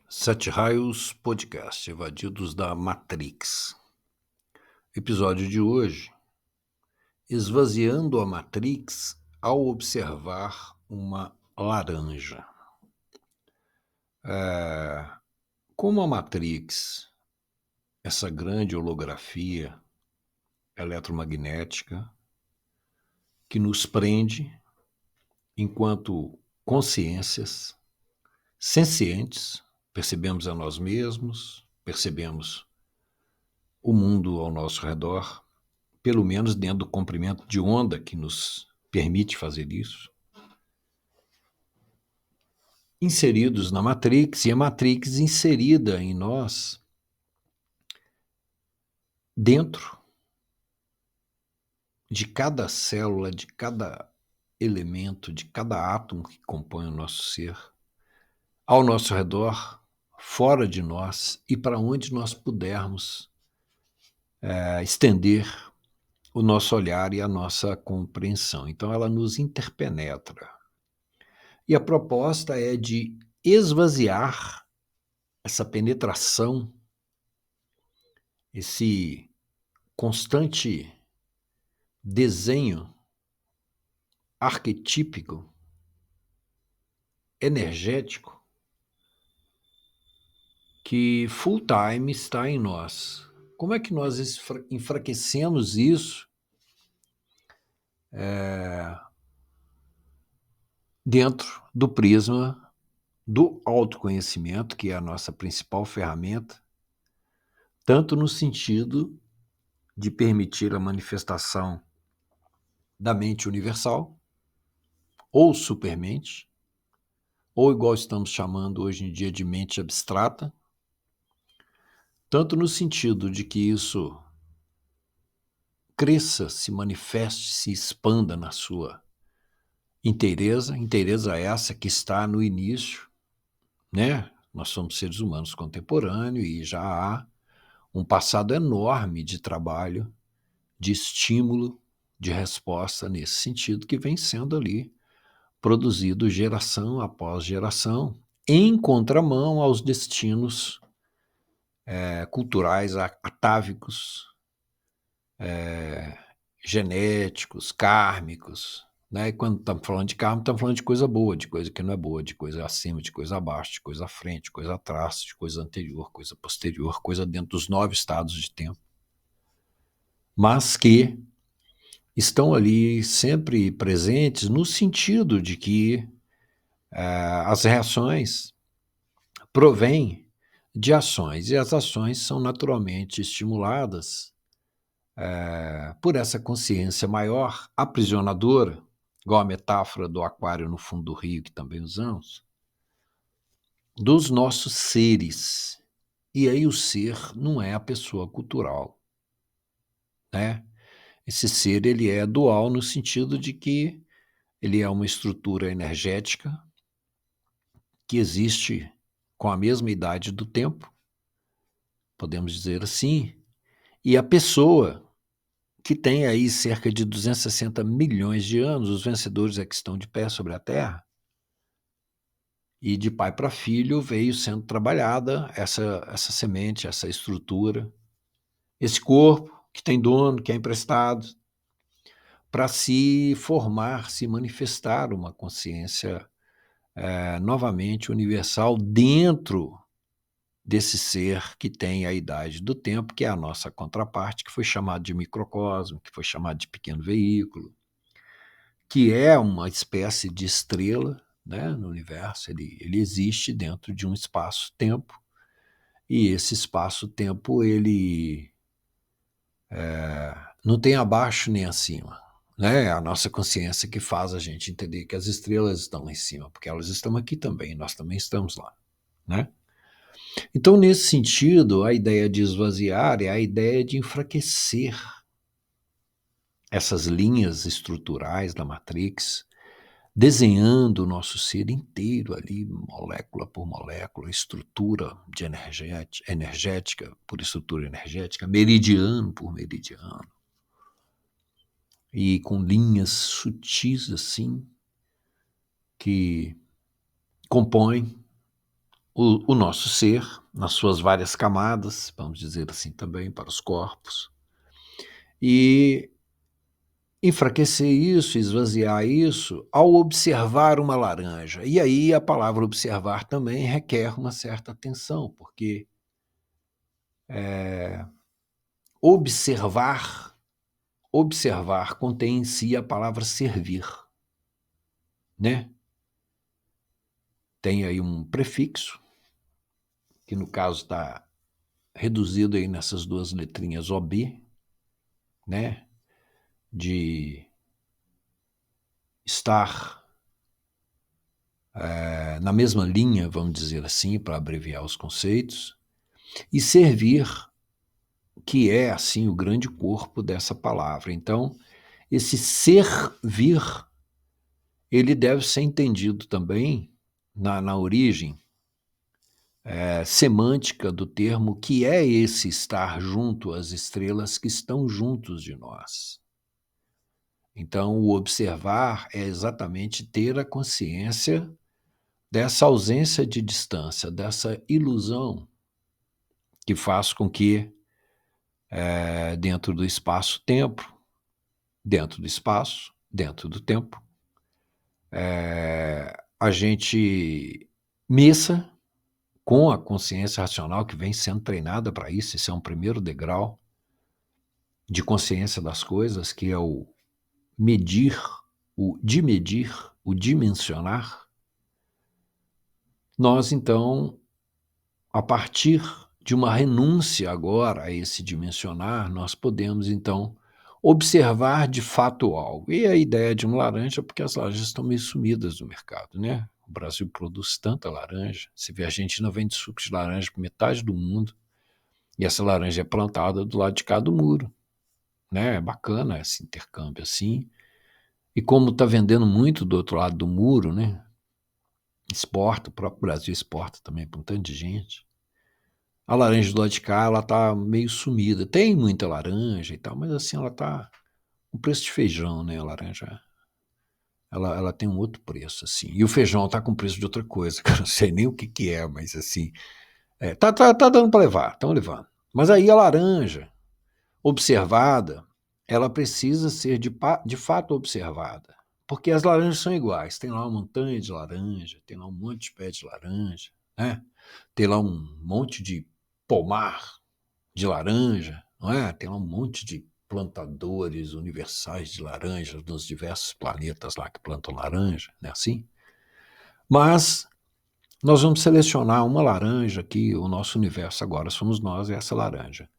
Sete Raios Podcast, evadidos da Matrix. Episódio de hoje: esvaziando a Matrix ao observar uma laranja. Como a Matrix, essa grande holografia eletromagnética que nos prende enquanto consciências sencientes, percebemos a nós mesmos, percebemos o mundo ao nosso redor, pelo menos dentro do comprimento de onda que nos permite fazer isso, inseridos na Matrix, e a Matrix inserida em nós, dentro de cada célula, de cada elemento, de cada átomo que compõe o nosso ser, ao nosso redor, fora de nós e para onde nós pudermos estender o nosso olhar e a nossa compreensão. Então ela nos interpenetra. E a proposta é de esvaziar essa penetração, esse constante desenho arquetípico, energético, que full time está em nós. Como é que nós enfraquecemos isso dentro do prisma do autoconhecimento, que é a nossa principal ferramenta, tanto no sentido de permitir a manifestação da mente universal, ou supermente, ou igual estamos chamando hoje em dia de mente abstrata, tanto no sentido de que isso cresça, se manifeste, se expanda na sua inteireza essa que está no início, né? Nós somos seres humanos contemporâneos e já há um passado enorme de trabalho, de estímulo, de resposta nesse sentido que vem sendo ali produzido geração após geração, em contramão aos destinos culturais atávicos, genéticos, kármicos, né? E quando estamos falando de karma, estamos falando de coisa boa, de coisa que não é boa, de coisa acima, de coisa abaixo, de coisa à frente, de coisa atrás, de coisa anterior, coisa posterior, coisa dentro dos 9 estados de tempo, mas que estão ali sempre presentes no sentido de que as reações provêm de ações, e as ações são naturalmente estimuladas por essa consciência maior, aprisionadora, igual a metáfora do aquário no fundo do rio, que também usamos, dos nossos seres. E aí o ser não é a pessoa cultural, né? Esse ser, ele é dual no sentido de que ele é uma estrutura energética que existe com a mesma idade do tempo, podemos dizer assim, e a pessoa que tem aí cerca de 260 milhões de anos, os vencedores é que estão de pé sobre a Terra, e de pai para filho veio sendo trabalhada essa semente, essa estrutura, esse corpo que tem dono, que é emprestado, para se formar, se manifestar uma consciência novamente universal dentro desse ser que tem a idade do tempo, que é a nossa contraparte, que foi chamado de microcosmo, que foi chamado de pequeno veículo, que é uma espécie de estrela, né, no universo. Ele existe dentro de um espaço-tempo, e esse espaço-tempo ele não tem abaixo nem acima. Né? É a nossa consciência que faz a gente entender que as estrelas estão lá em cima, porque elas estão aqui também, nós também estamos lá. Né? Então, nesse sentido, a ideia de esvaziar é a ideia de enfraquecer essas linhas estruturais da Matrix, desenhando o nosso ser inteiro ali, molécula por molécula, estrutura de energética por estrutura energética, meridiano por meridiano, e com linhas sutis assim, que compõem o nosso ser, nas suas várias camadas, vamos dizer assim também, para os corpos, e enfraquecer isso, esvaziar isso, ao observar uma laranja. E aí a palavra observar também requer uma certa atenção, porque observar, observar contém em si a palavra servir, né? Tem aí um prefixo, que no caso está reduzido aí nessas duas letrinhas OB, né? De estar na mesma linha, vamos dizer assim, para abreviar os conceitos, e servir, que é, assim, o grande corpo dessa palavra. Então, esse servir, ele deve ser entendido também na origem semântica do termo, que é esse estar junto às estrelas que estão juntos de nós. Então, o observar é exatamente ter a consciência dessa ausência de distância, dessa ilusão que faz com que, dentro do espaço-tempo, dentro do espaço, dentro do tempo, a gente meça com a consciência racional que vem sendo treinada para isso. Esse é um primeiro degrau de consciência das coisas, que é o medir, o dimedir, o dimensionar. Nós, então, a partir de uma renúncia agora a esse dimensionar, nós podemos, então, observar de fato algo. E a ideia de uma laranja, porque as laranjas estão meio sumidas do mercado, né? O Brasil produz tanta laranja. Se vê, a Argentina vende suco de laranja para metade do mundo, e essa laranja é plantada do lado de cá do muro, né? É bacana esse intercâmbio assim. E como está vendendo muito do outro lado do muro, né? Exporta, o próprio Brasil exporta também para um tanto de gente. A laranja do lado de cá, ela tá meio sumida. Tem muita laranja e tal, mas assim, ela tá com preço de feijão, né? A laranja, ela tem um outro preço, assim. E o feijão tá com preço de outra coisa, que eu não sei nem o que que é, mas assim, tá dando para levar, estão levando. Mas aí a laranja, observada, ela precisa ser de fato observada. Porque as laranjas são iguais. Tem lá uma montanha de laranja, tem lá um monte de pé de laranja, né? Tem lá um monte de pomar de laranja, não é? Tem lá um monte de plantadores universais de laranja nos diversos planetas lá que plantam laranja, não é assim? Mas nós vamos selecionar uma laranja aqui, o nosso universo agora somos nós e essa laranja.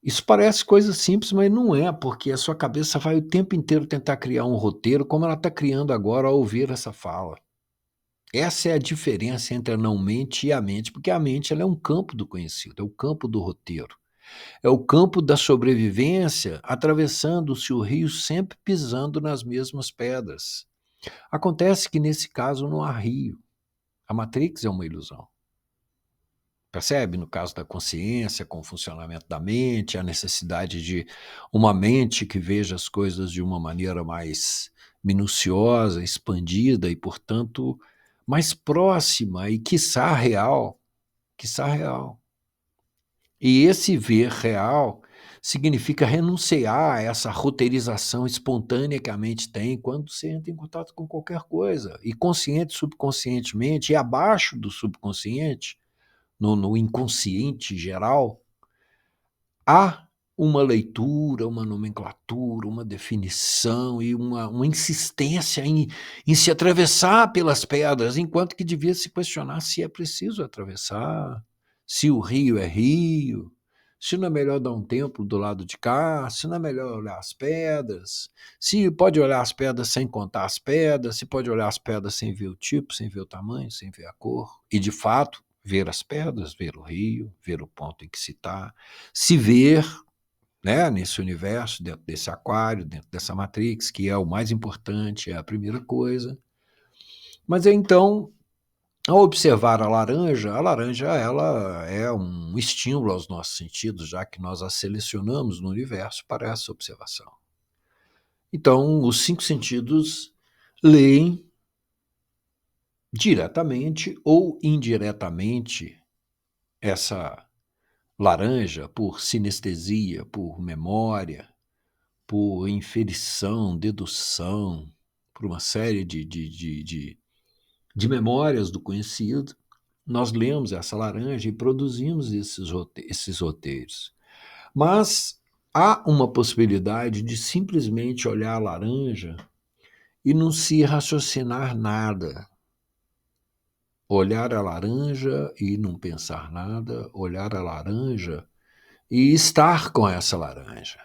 Isso parece coisa simples, mas não é, porque a sua cabeça vai o tempo inteiro tentar criar um roteiro, como ela está criando agora ao ouvir essa fala. Essa é a diferença entre a não-mente e a mente, porque a mente ela é um campo do conhecido, é o campo do roteiro. É o campo da sobrevivência, atravessando-se o rio sempre pisando nas mesmas pedras. Acontece que nesse caso não há rio. A Matrix é uma ilusão. Percebe? No caso da consciência, com o funcionamento da mente, a necessidade de uma mente que veja as coisas de uma maneira mais minuciosa, expandida e, portanto, mais próxima e, quiçá, real. Quiçá real. E esse ver real significa renunciar a essa roteirização espontânea que a mente tem quando você entra em contato com qualquer coisa. E consciente, subconscientemente, e abaixo do subconsciente, no inconsciente geral, há uma leitura, uma nomenclatura, uma definição e uma insistência em se atravessar pelas pedras, enquanto que devia se questionar se é preciso atravessar, se o rio é rio, se não é melhor dar um tempo do lado de cá, se não é melhor olhar as pedras, se pode olhar as pedras sem contar as pedras, se pode olhar as pedras sem ver o tipo, sem ver o tamanho, sem ver a cor, e de fato ver as pedras, ver o rio, ver o ponto em que se está, se ver, né, nesse universo, dentro desse aquário, dentro dessa matrix, que é o mais importante, é a primeira coisa. Mas então, ao observar a laranja ela é um estímulo aos nossos sentidos, já que nós a selecionamos no universo para essa observação. Então, os 5 sentidos leem diretamente ou indiretamente, essa laranja, por sinestesia, por memória, por inferição, dedução, por uma série de memórias do conhecido, nós lemos essa laranja e produzimos esses roteiros. Mas há uma possibilidade de simplesmente olhar a laranja e não se raciocinar nada. Olhar a laranja e não pensar nada, olhar a laranja e estar com essa laranja.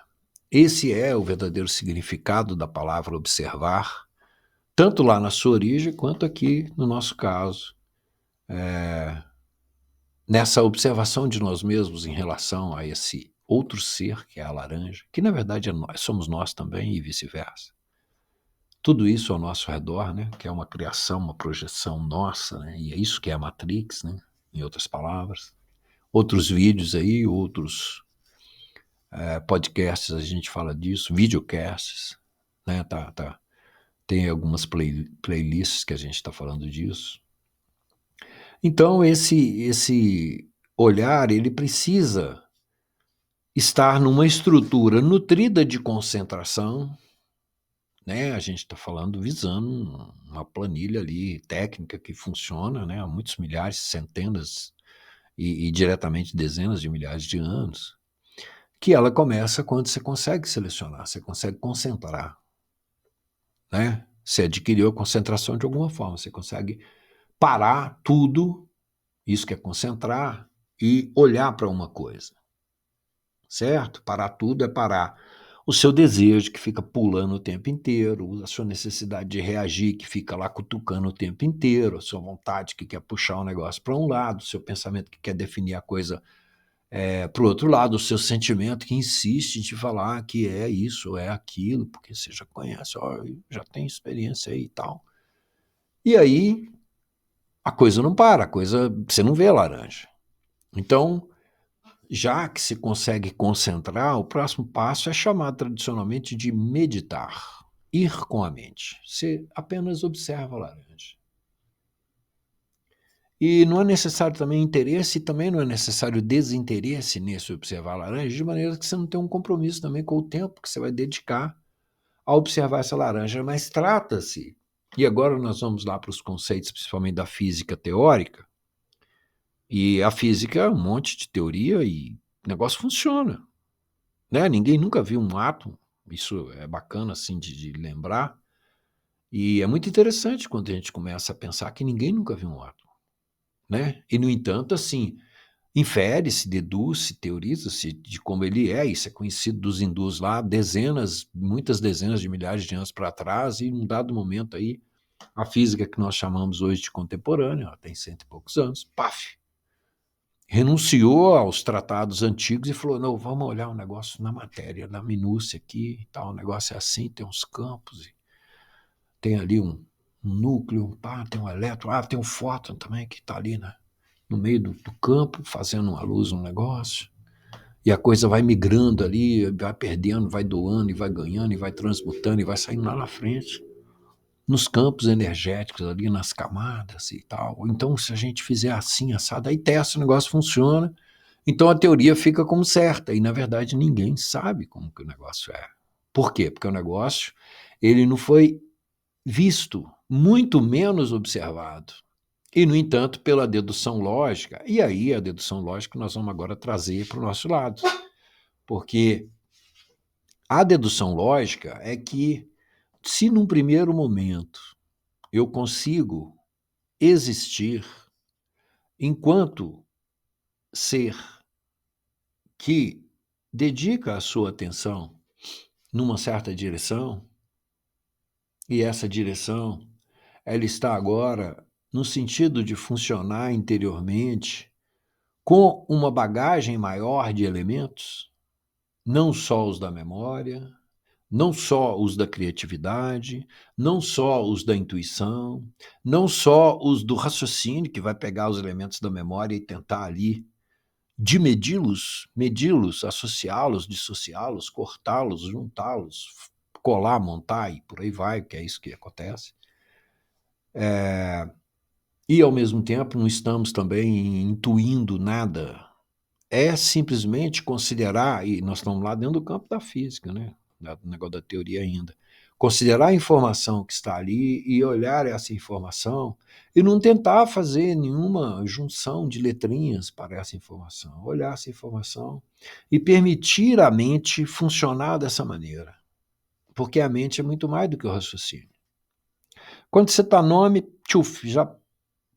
Esse é o verdadeiro significado da palavra observar, tanto lá na sua origem quanto aqui no nosso caso. Nessa observação de nós mesmos em relação a esse outro ser, que é a laranja, que na verdade somos nós também e vice-versa. Tudo isso ao nosso redor, né, que é uma criação, uma projeção nossa, né, e é isso que é a Matrix, né, em outras palavras. Outros vídeos aí, outros podcasts, a gente fala disso, videocasts, né, tem algumas playlists que a gente está falando disso. Então, esse olhar, ele precisa estar numa estrutura nutrida de concentração, né? A gente está falando visando uma planilha ali técnica que funciona, né, há muitos milhares, centenas e diretamente dezenas de milhares de anos, que ela começa quando você consegue selecionar, você consegue concentrar, né? Você adquiriu a concentração de alguma forma, você consegue parar tudo, isso que é concentrar, e olhar para uma coisa, certo? Parar tudo é parar o seu desejo, que fica pulando o tempo inteiro, a sua necessidade de reagir, que fica lá cutucando o tempo inteiro, a sua vontade, que quer puxar o negócio para um lado, o seu pensamento, que quer definir a coisa para o outro lado, o seu sentimento, que insiste em te falar que é isso, é aquilo, porque você já conhece, ó, já tem experiência aí e tal. E aí, a coisa não para, você não vê a laranja. Então, já que se consegue concentrar, o próximo passo é chamado tradicionalmente de meditar, ir com a mente. Você apenas observa a laranja. E não é necessário também interesse, e também não é necessário desinteresse nesse observar a laranja, de maneira que você não tem um compromisso também com o tempo que você vai dedicar a observar essa laranja. Mas trata-se, e agora nós vamos lá para os conceitos, principalmente da física teórica, e a física é um monte de teoria e o negócio funciona, né? Ninguém nunca viu um átomo, isso é bacana assim de lembrar, e é muito interessante quando a gente começa a pensar que ninguém nunca viu um átomo, né? E, no entanto, assim, infere-se, deduz-se, teoriza-se de como ele é, isso é conhecido dos hindus lá, muitas dezenas de milhares de anos para trás, e em um dado momento aí, a física que nós chamamos hoje de contemporânea, ela tem 100 e poucos anos, paf, renunciou aos tratados antigos e falou, não, vamos olhar um negócio na matéria, na minúcia aqui, tal, o negócio é assim, tem uns campos, e tem ali um núcleo, tem um elétron, tem um fóton também que está ali, né, no meio do campo, fazendo uma luz, um negócio, e a coisa vai migrando ali, vai perdendo, vai doando, e vai ganhando, e vai transmutando, e vai saindo lá na frente, nos campos energéticos ali, nas camadas e tal. Então, se a gente fizer assim, assado, aí testa, o negócio funciona, então a teoria fica como certa, e na verdade ninguém sabe como que o negócio é. Por quê? Porque o negócio, ele não foi visto, muito menos observado. E, no entanto, pela dedução lógica, e aí a dedução lógica nós vamos agora trazer para o nosso lado, porque a dedução lógica é que, se num primeiro momento eu consigo existir enquanto ser que dedica a sua atenção numa certa direção, e essa direção ela está agora no sentido de funcionar interiormente com uma bagagem maior de elementos, não só os da memória, não só os da criatividade, não só os da intuição, não só os do raciocínio, que vai pegar os elementos da memória e tentar ali de medi-los, associá-los, dissociá-los, cortá-los, juntá-los, colar, montar e por aí vai, que é isso que acontece. e, ao mesmo tempo, não estamos também intuindo nada. É simplesmente considerar, e nós estamos lá dentro do campo da física, né? Do negócio da teoria ainda. Considerar a informação que está ali e olhar essa informação e não tentar fazer nenhuma junção de letrinhas para essa informação. Olhar essa informação e permitir à mente funcionar dessa maneira. Porque a mente é muito mais do que o raciocínio. Quando você está nome, tchuf, já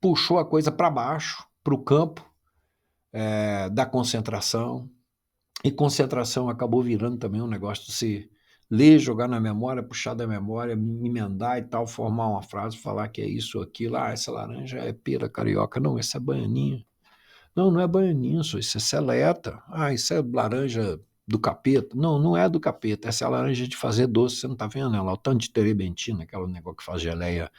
puxou a coisa para baixo, para o campo da concentração, e concentração acabou virando também um negócio de se ler, jogar na memória, puxar da memória, emendar e tal, formar uma frase, falar que é isso ou aquilo. Ah, essa laranja é pera carioca. Não, essa é baianinha. Não, não é baianinha, isso é seleta. Ah, isso é laranja do capeta. Não, não é do capeta, essa é a laranja de fazer doce. Você não tá vendo ela? O tanto de terebentina, aquele negócio que faz geleia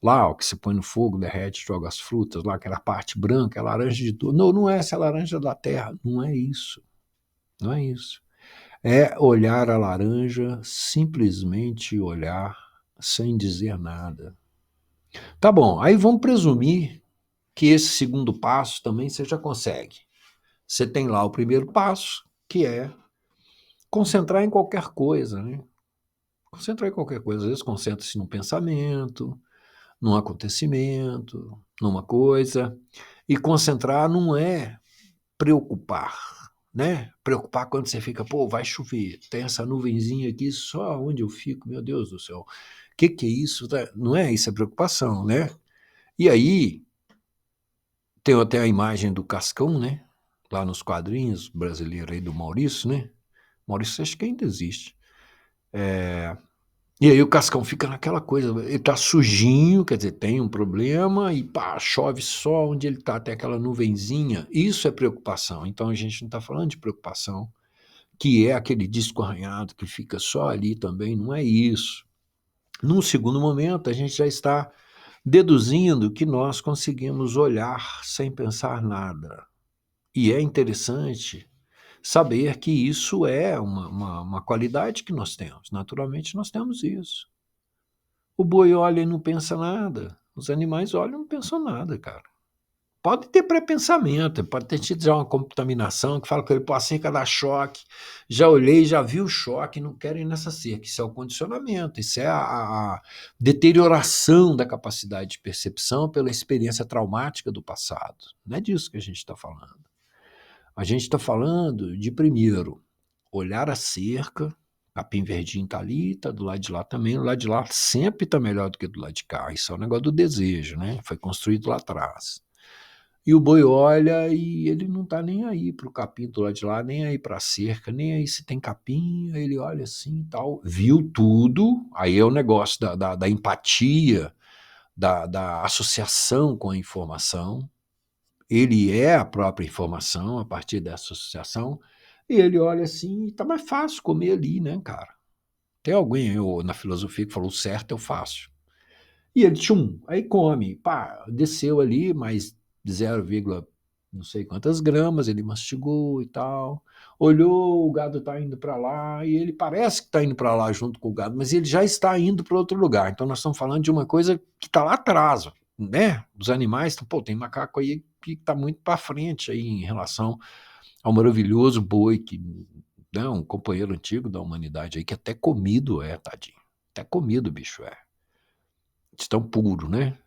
lá, ó, que se põe no fogo, derrete, joga as frutas lá, aquela parte branca, é laranja de tudo. Não, não é essa, é laranja da terra. Não é isso. Não é isso. É olhar a laranja, simplesmente olhar, sem dizer nada. Tá bom, aí vamos presumir que esse segundo passo também você já consegue. Você tem lá o primeiro passo, que é concentrar em qualquer coisa, né? Concentrar em qualquer coisa. Às vezes concentra-se num pensamento, num acontecimento, numa coisa. E concentrar não é preocupar, né? Preocupar quando você fica, pô, vai chover, tem essa nuvenzinha aqui, só onde eu fico, meu Deus do céu. O que é isso? Não é isso, é preocupação, né? E aí, tem até a imagem do Cascão, né? Lá nos quadrinhos brasileiros aí do Maurício, né? Maurício acho que ainda existe. E aí o Cascão fica naquela coisa, ele tá sujinho, quer dizer, tem um problema e pá, chove só onde ele tá, tem aquela nuvenzinha. Isso é preocupação. Então a gente não tá falando de preocupação, que é aquele disco arranhado que fica só ali também, não é isso. Num segundo momento, a gente já está deduzindo que nós conseguimos olhar sem pensar nada. E é interessante saber que isso é uma qualidade que nós temos. Naturalmente, nós temos isso. O boi olha e não pensa nada. Os animais olham e não pensam nada, cara. Pode ter pré-pensamento, pode ter tido já uma contaminação que fala que ele, pô, a cerca dá choque. Já olhei, já vi o choque, não quero ir nessa cerca. Isso é o condicionamento, isso é a deterioração da capacidade de percepção pela experiência traumática do passado. Não é disso que a gente está falando. A gente está falando de, primeiro, olhar a cerca, capim verdinho está ali, está do lado de lá também, do lado de lá sempre está melhor do que do lado de cá. Isso é um negócio do desejo, né? Foi construído lá atrás. E o boi olha e ele não está nem aí para o capim do lado de lá, nem aí para a cerca, nem aí se tem capim, aí ele olha assim e tal, viu tudo, aí é o negócio da empatia, da associação com a informação, ele é a própria informação a partir dessa associação, e ele olha assim, tá mais fácil comer ali, né, cara? Tem alguém na filosofia que falou certo, eu faço. E ele, tchum, aí come, pá, desceu ali, mais 0, não sei quantas gramas, ele mastigou e tal, olhou, o gado tá indo para lá, e ele parece que tá indo para lá junto com o gado, mas ele já está indo para outro lugar. Então nós estamos falando de uma coisa que está lá atrás, né? Os animais, pô, tem macaco aí que está muito para frente aí em relação ao maravilhoso boi que, né, um companheiro antigo da humanidade aí que até comido é, tadinho. Até comido, bicho, é. De tão puro, né?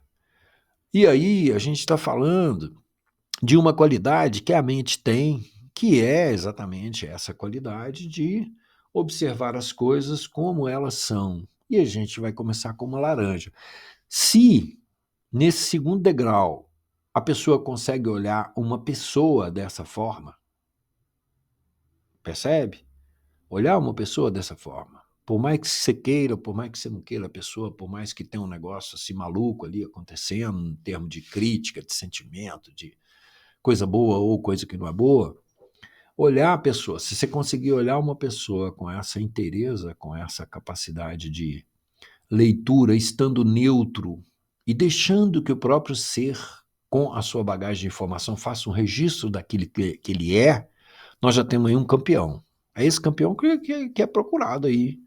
E aí a gente está falando de uma qualidade que a mente tem, que é exatamente essa qualidade de observar as coisas como elas são. E a gente vai começar com uma laranja. Se, nesse segundo degrau, a pessoa consegue olhar uma pessoa dessa forma, percebe? Olhar uma pessoa dessa forma. Por mais que você queira, por mais que você não queira a pessoa, por mais que tenha um negócio assim maluco ali acontecendo, em termos de crítica, de sentimento, de coisa boa ou coisa que não é boa, olhar a pessoa, se você conseguir olhar uma pessoa com essa inteireza, com essa capacidade de leitura, estando neutro e deixando que o próprio ser, com a sua bagagem de informação, faça um registro daquilo que ele é, nós já temos aí um campeão. É esse campeão que é procurado aí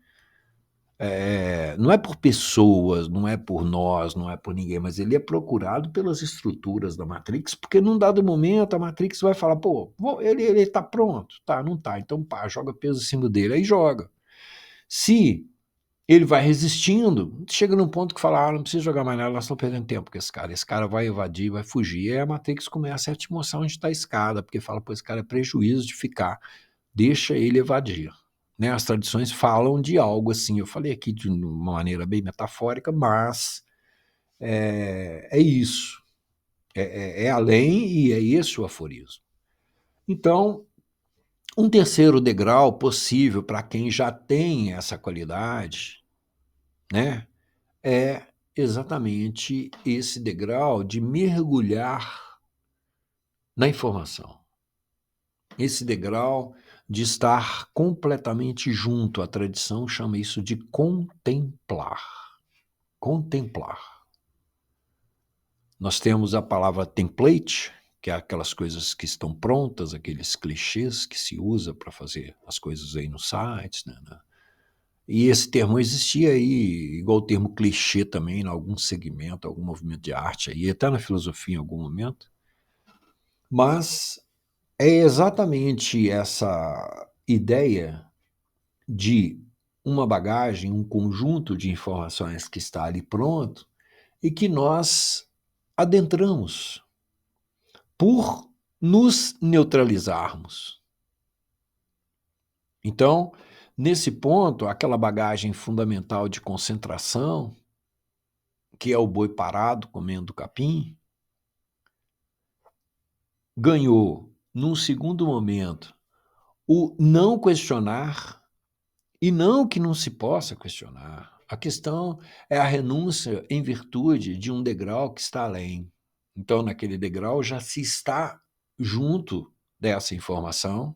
não é por pessoas, não é por nós, não é por ninguém, mas ele é procurado pelas estruturas da Matrix, porque num dado momento a Matrix vai falar, pô, ele tá pronto, tá, não tá, então pá, joga peso em cima dele, aí joga. Se ele vai resistindo, chega num ponto que fala, não precisa jogar mais nada, nós estamos perdendo tempo com esse cara vai evadir, vai fugir, e aí a Matrix começa a te mostrar onde está a escada, porque fala, pô, esse cara é prejuízo de ficar, deixa ele evadir. Né? As tradições falam de algo assim, eu falei aqui de uma maneira bem metafórica, mas é isso, é além e é esse o aforismo. Então, um terceiro degrau possível para quem já tem essa qualidade, né, é exatamente esse degrau de mergulhar na informação. Esse degrau de estar completamente junto. A tradição chama isso de contemplar. Contemplar. Nós temos a palavra template, que é aquelas coisas que estão prontas, aqueles clichês que se usa para fazer as coisas aí nos sites, né? E esse termo existia aí, igual o termo clichê também, em algum segmento, algum movimento de arte aí, até na filosofia em algum momento. Mas é exatamente essa ideia de uma bagagem, um conjunto de informações que está ali pronto e que nós adentramos por nos neutralizarmos. Então, nesse ponto, aquela bagagem fundamental de concentração, que é o boi parado comendo capim, ganhou, num segundo momento, o não questionar, e não que não se possa questionar. A questão é a renúncia em virtude de um degrau que está além. Então, naquele degrau já se está junto dessa informação,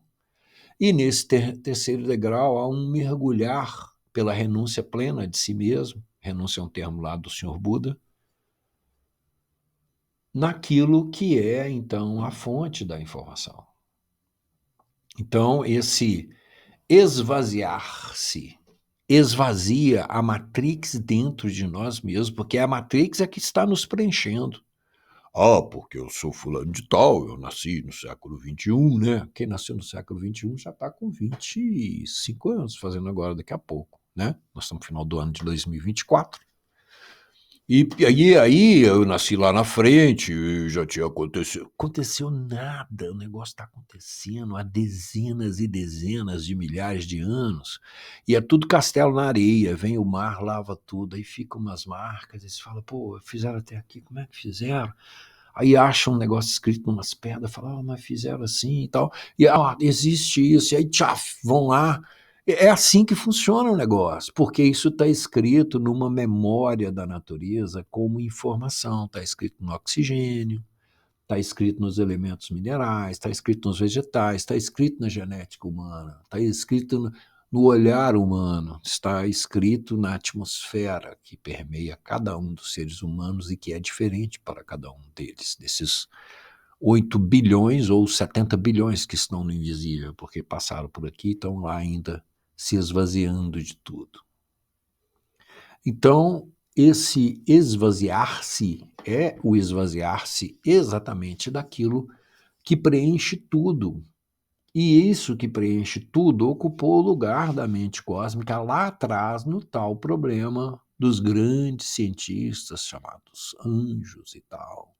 e nesse terceiro degrau há um mergulhar pela renúncia plena de si mesmo, renúncia é um termo lá do Senhor Buda, naquilo que é, então, a fonte da informação. Então, esse esvaziar-se esvazia a Matrix dentro de nós mesmos, porque a Matrix é que está nos preenchendo. Ah, porque eu sou fulano de tal, eu nasci no século XXI, né? Quem nasceu no século XXI já está com 25 anos, fazendo agora daqui a pouco, né? Nós estamos no final do ano de 2024. E aí eu nasci lá na frente, e já tinha acontecido. Aconteceu nada, o negócio está acontecendo há dezenas e dezenas de milhares de anos. E é tudo castelo na areia, vem o mar, lava tudo, aí ficam umas marcas, e você fala, pô, fizeram até aqui, como é que fizeram? Aí acham um negócio escrito em umas pedras, falam, mas fizeram assim e tal. E existe isso, e aí tchaf, vão lá. É assim que funciona o negócio, porque isso está escrito numa memória da natureza como informação, está escrito no oxigênio, está escrito nos elementos minerais, está escrito nos vegetais, está escrito na genética humana, está escrito no olhar humano, está escrito na atmosfera que permeia cada um dos seres humanos e que é diferente para cada um deles, desses 8 bilhões ou 70 bilhões que estão no invisível, porque passaram por aqui e estão lá ainda se esvaziando de tudo. Então, esse esvaziar-se é o esvaziar-se exatamente daquilo que preenche tudo. E isso que preenche tudo ocupou o lugar da mente cósmica lá atrás no tal problema dos grandes cientistas chamados anjos e tal.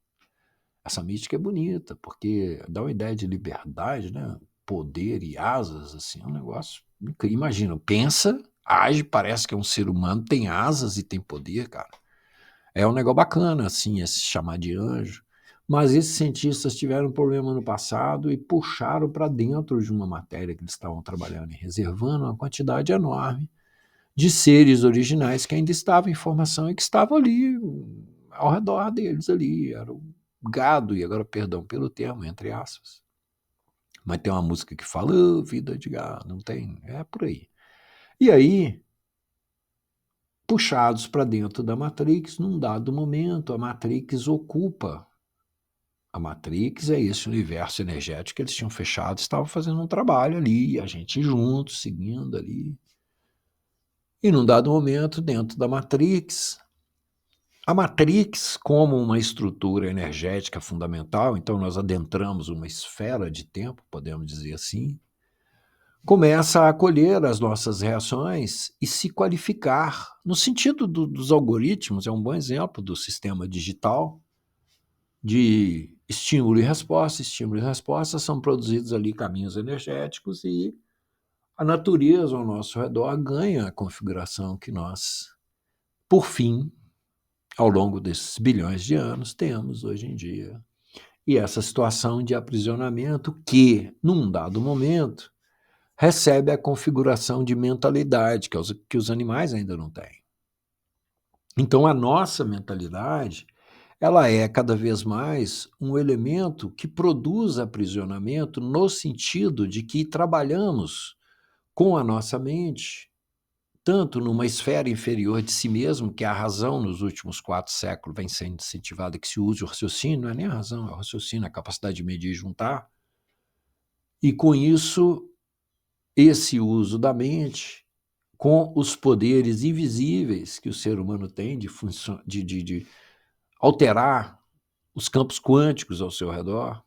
Essa mística é bonita, porque dá uma ideia de liberdade, né? Poder e asas, assim, é um negócio incrível. Imagina, pensa, age, parece que é um ser humano, tem asas e tem poder, cara. É um negócio bacana, assim, esse chamar de anjo. Mas esses cientistas tiveram um problema no passado e puxaram para dentro de uma matéria que eles estavam trabalhando e reservando uma quantidade enorme de seres originais que ainda estavam em formação e que estavam ali ao redor deles ali. Era o gado, e agora perdão pelo termo, entre aspas. Mas tem uma música que fala, oh, vida de gado, não tem? É por aí. E aí, puxados para dentro da Matrix, num dado momento, a Matrix ocupa. A Matrix é esse universo energético que eles tinham fechado, estavam fazendo um trabalho ali, a gente junto, seguindo ali. E num dado momento, dentro da Matrix, a Matrix, como uma estrutura energética fundamental, então nós adentramos uma esfera de tempo, podemos dizer assim, começa a acolher as nossas reações e se qualificar. No sentido dos algoritmos, é um bom exemplo do sistema digital de estímulo e resposta são produzidos ali caminhos energéticos e a natureza ao nosso redor ganha a configuração que nós, por fim, ao longo desses bilhões de anos, temos hoje em dia. E essa situação de aprisionamento que, num dado momento, recebe a configuração de mentalidade, que os animais ainda não têm. Então, a nossa mentalidade, ela é cada vez mais um elemento que produz aprisionamento no sentido de que trabalhamos com a nossa mente, tanto numa esfera inferior de si mesmo, que a razão nos últimos 4 séculos vem sendo incentivada que se use o raciocínio, não é nem a razão, é o raciocínio, a capacidade de medir e juntar, e com isso, esse uso da mente, com os poderes invisíveis que o ser humano tem de alterar os campos quânticos ao seu redor,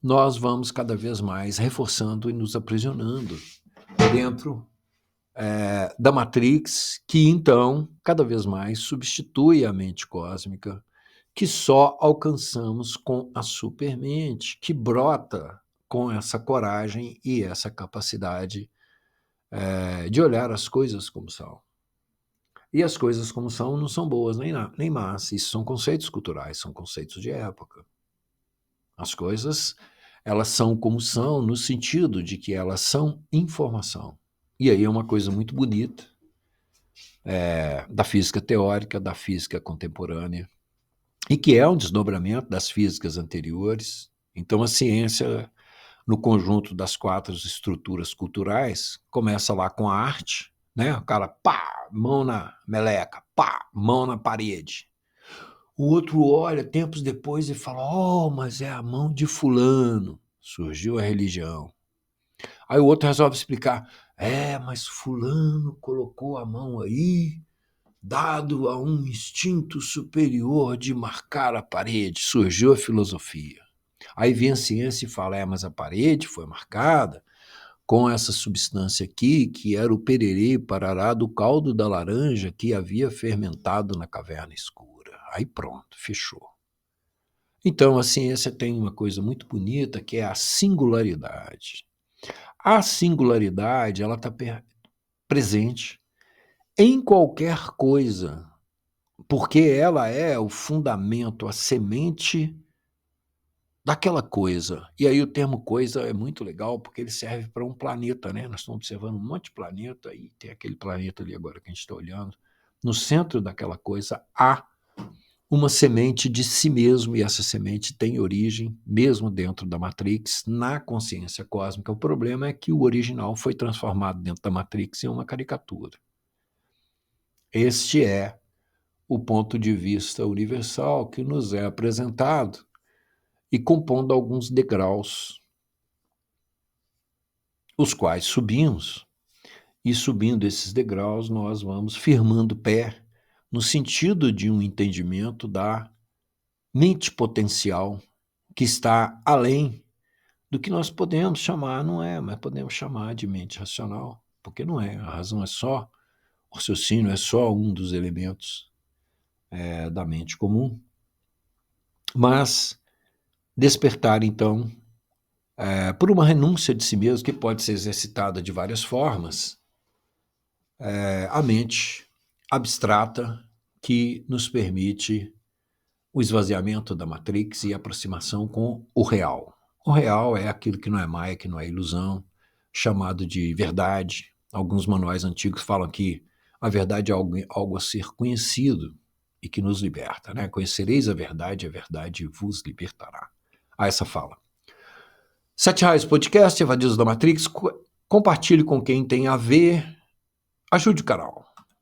nós vamos cada vez mais reforçando e nos aprisionando dentro da Matrix, que então, cada vez mais, substitui a mente cósmica, que só alcançamos com a supermente, que brota com essa coragem e essa capacidade de olhar as coisas como são. E as coisas como são não são boas nem más, isso são conceitos culturais, são conceitos de época. As coisas, elas são como são no sentido de que elas são informação. E aí é uma coisa muito bonita, da física teórica, da física contemporânea, e que é um desdobramento das físicas anteriores. Então a ciência, no conjunto das 4 estruturas culturais, começa lá com a arte, né? O cara, pá, mão na meleca, pá, mão na parede. O outro olha tempos depois e fala, oh, mas é a mão de fulano. Surgiu a religião. Aí o outro resolve explicar, mas fulano colocou a mão aí, dado a um instinto superior de marcar a parede. Surgiu a filosofia. Aí vem a ciência e fala, mas a parede foi marcada com essa substância aqui, que era o pererê parará do caldo da laranja que havia fermentado na caverna escura. Aí pronto, fechou. Então a ciência tem uma coisa muito bonita, que é a singularidade. A singularidade, ela está presente em qualquer coisa, porque ela é o fundamento, a semente daquela coisa. E aí o termo coisa é muito legal, porque ele serve para um planeta, né? Nós estamos observando um monte de planeta, e tem aquele planeta ali agora que a gente está olhando. No centro daquela coisa há uma semente de si mesmo, e essa semente tem origem, mesmo dentro da Matrix, na consciência cósmica. O problema é que o original foi transformado dentro da Matrix em uma caricatura. Este é o ponto de vista universal que nos é apresentado e compondo alguns degraus, os quais subimos, e subindo esses degraus nós vamos firmando o pé no sentido de um entendimento da mente potencial que está além do que nós podemos chamar, não é, mas podemos chamar de mente racional, porque não é, a razão é só, o raciocínio é só um dos elementos da mente comum, mas despertar então por uma renúncia de si mesmo, que pode ser exercitada de várias formas, a mente abstrata que nos permite o esvaziamento da Matrix e a aproximação com o real. O real é aquilo que não é maia, que não é ilusão, chamado de verdade. Alguns manuais antigos falam que a verdade é algo a ser conhecido e que nos liberta, né? Conhecereis a verdade vos libertará. Essa fala. 7 Raios Podcast, Evadidos da Matrix. Compartilhe com quem tem a ver. Ajude o canal.